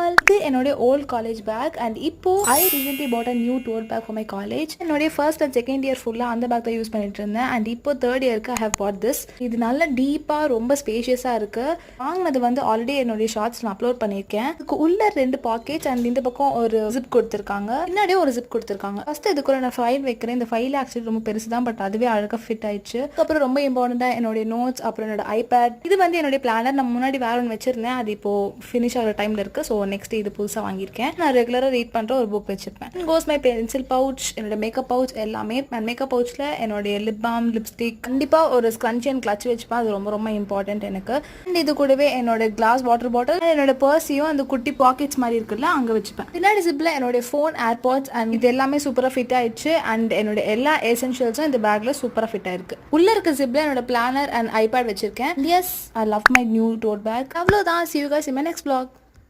All. இது என்னோட old college bag and இப்போ I recently bought a new tote bag for my college. என்னுடைய first and second year ஃபுல்லாக அந்த back தான் யூஸ் பண்ணிட்டு இருந்தேன் அண்ட் இப்போ தேர்ட் இயருக்கு ஐ ஹவ் பாட் திஸ். இது நல்ல டீப்பாக ரொம்ப ஸ்பேஷியஸாக இருக்கு. வாங்கினது வந்து ஆல்ரெடி என்னுடைய ஷார்ட்ஸ் நான் அப்லோட் பண்ணியிருக்கேன். இதுக்கு உள்ள 2 பாக்கெட்ஸ் அண்ட் இந்த பக்கம் ஒரு ஜிப் கொடுத்துருக்காங்க, பின்னாடியே ஒரு ஜிப் கொடுத்துருக்காங்க. ஃபர்ஸ்ட் இதுக்குள்ள நான் ஃபைல் வைக்கிறேன். இந்த ஃபைல் ஆக்சுவலி ரொம்ப பெருசு தான், பட் அதுவே அழகாக ஃபிட் ஆயிடுச்சு. அதுக்கப்புறம் ரொம்ப இம்பார்ட்டண்டாக என்னுடைய நோட்ஸ், அப்புறம் என்னோட ஐபேட். இது வந்து என்னுடைய பிளானர். நான் முன்னாடி வேற ஒன்று வச்சிருந்தேன், அது இப்போ ஃபினிஷ் ஆகிற டைம்ல இருக்கு. ஸோ நெக்ஸ்ட் இது புதுசாக வாங்கியிருக்கேன். நான் ரெகுலராக ரீட் பண்ணுற ஒரு புக் வச்சிருப்பேன். கோஸ் மை பென்சில் பவுச், என்னோட மேக்கப் பவுச் எல்லாமே. மேக்கப் பவுச்சில் என்னுடைய லிப் பாம், லிப்ஸ்டிக், கண்டிப்பாக ஒரு ஸ்க்ரன்ச்சி அண்ட் கிளச் வச்சுப்பேன். அது ரொம்ப ரொம்ப இம்பார்ட்டன்ட் எனக்கு. அண்ட் இது கூடவே என்னோட கிளாஸ் வாட்டர் பாட்டில், என்னோட பர்ஸையும் அந்த குட்டி பாக்கெட்ஸ் மாதிரி இருக்குல்ல அங்கே வச்சுப்பேன். பின்னாடி ஜிப்ல என்னோட ஃபோன், ஏர்பாட்ஸ் அண்ட் இது எல்லாமே சூப்பராக ஃபிட் ஆயிடுச்சு. அண்ட் என்னோட எல்லா எசென்ஷியல்ஸும் இந்த பேக்ல சூப்பராக ஃபிட் ஆயிருக்கு. உள்ள இருக்க ஜிப்ல என்னோட பிளானர் அண்ட் ஐபேட் வச்சிருக்கேன். Yes, I love my new tote bag. அவ்வளோதான். See you guys in my next vlog.